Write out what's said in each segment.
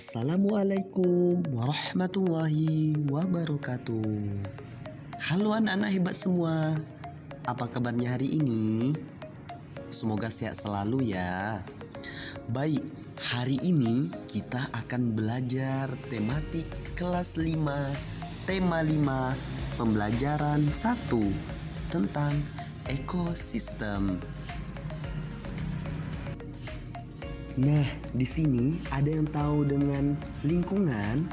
Assalamualaikum warahmatullahi wabarakatuh. Halo anak-anak hebat semua. Apa kabarnya hari ini? Semoga sehat selalu ya. Baik, hari ini kita akan belajar tematik kelas 5, tema 5, pembelajaran 1 tentang ekosistem. Nah, di sini ada yang tahu dengan lingkungan?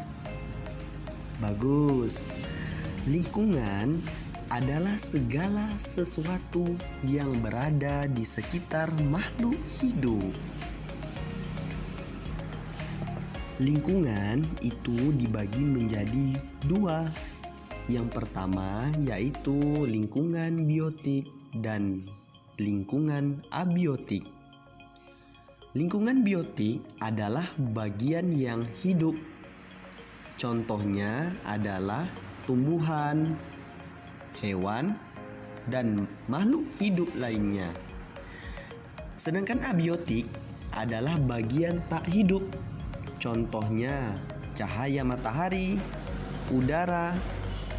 Bagus. Lingkungan adalah segala sesuatu yang berada di sekitar makhluk hidup. Lingkungan itu dibagi menjadi dua. Yang pertama yaitu lingkungan biotik dan lingkungan abiotik. Lingkungan biotik adalah bagian yang hidup. Contohnya adalah tumbuhan, hewan, dan makhluk hidup lainnya. Sedangkan abiotik adalah bagian tak hidup. Contohnya cahaya matahari, udara,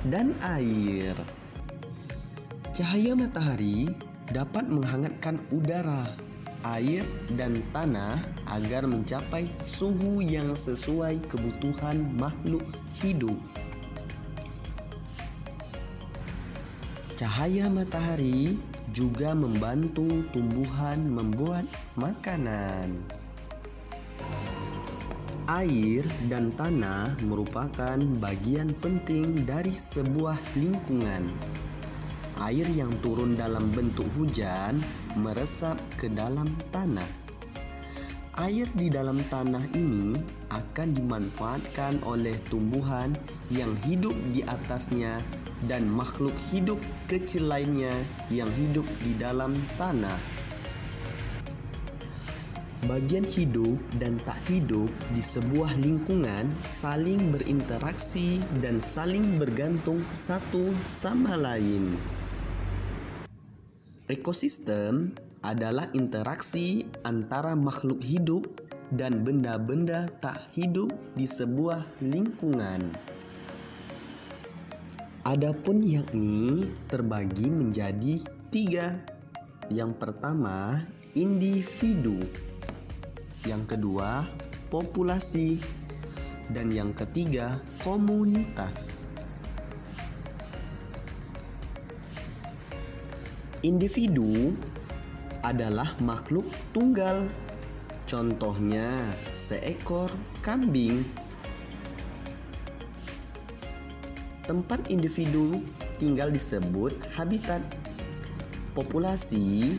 dan air. Cahaya matahari dapat menghangatkan udara, air, dan tanah agar mencapai suhu yang sesuai kebutuhan makhluk hidup. Cahaya matahari juga membantu tumbuhan membuat makanan. Air dan tanah merupakan bagian penting dari sebuah lingkungan. Air yang turun dalam bentuk hujan meresap ke dalam tanah. Air di dalam tanah ini akan dimanfaatkan oleh tumbuhan yang hidup di atasnya dan makhluk hidup kecil lainnya yang hidup di dalam tanah. Bagian hidup dan tak hidup di sebuah lingkungan saling berinteraksi dan saling bergantung satu sama lain. Ekosistem adalah interaksi antara makhluk hidup dan benda-benda tak hidup di sebuah lingkungan. Adapun yakni terbagi menjadi 3. Yang pertama, individu. Yang kedua, populasi. Dan yang ketiga, komunitas. Individu adalah makhluk tunggal. Contohnya seekor kambing. Tempat individu tinggal disebut habitat. Populasi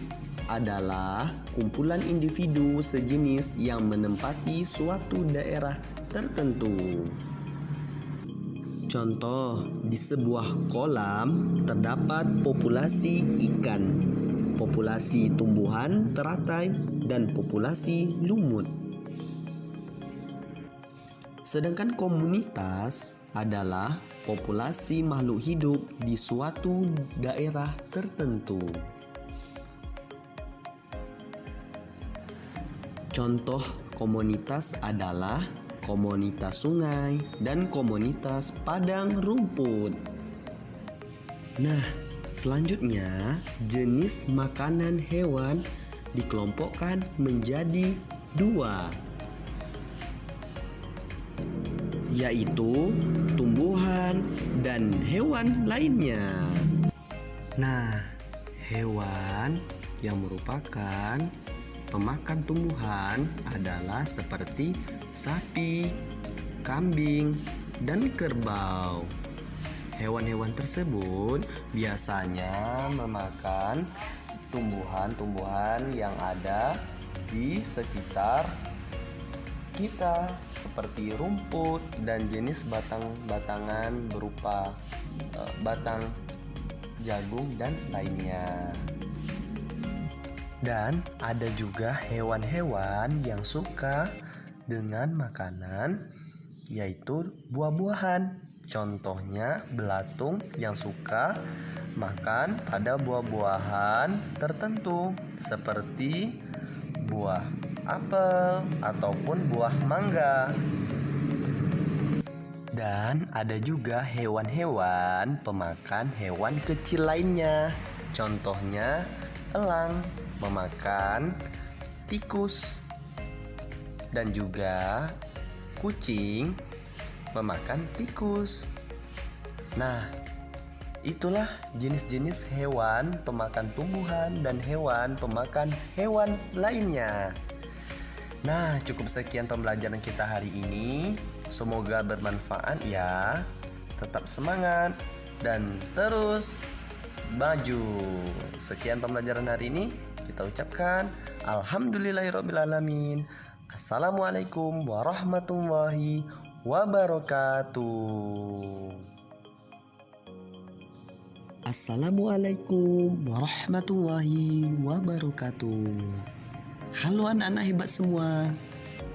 adalah kumpulan individu sejenis yang menempati suatu daerah tertentu. Contoh, di sebuah kolam terdapat populasi ikan, populasi tumbuhan teratai, dan populasi lumut. Sedangkan komunitas adalah populasi makhluk hidup di suatu daerah tertentu. Contoh komunitas adalah komunitas sungai dan komunitas padang rumput. Nah, selanjutnya jenis makanan hewan dikelompokkan menjadi 2, yaitu tumbuhan dan hewan lainnya. Nah, hewan yang merupakan pemakan tumbuhan adalah seperti sapi, kambing, dan kerbau. Hewan-hewan tersebut biasanya memakan tumbuhan-tumbuhan yang ada di sekitar kita seperti rumput dan jenis batang-batangan berupa batang jagung dan lainnya. Dan ada juga hewan-hewan yang suka dengan makanan yaitu buah-buahan. Contohnya belatung yang suka makan pada buah-buahan tertentu seperti buah apel ataupun buah mangga. Dan ada juga hewan-hewan pemakan hewan kecil lainnya. Contohnya elang memakan tikus. Dan juga kucing memakan tikus. Nah, itulah jenis-jenis hewan pemakan tumbuhan dan hewan pemakan hewan lainnya. Nah, cukup sekian pembelajaran kita hari ini. Semoga bermanfaat ya. Tetap semangat dan terus maju. Sekian pembelajaran hari ini. Kita ucapkan alhamdulillahirrabbilalamin. Assalamualaikum warahmatullahi wabarakatuh. Assalamualaikum warahmatullahi wabarakatuh. Halo anak-anak hebat semua.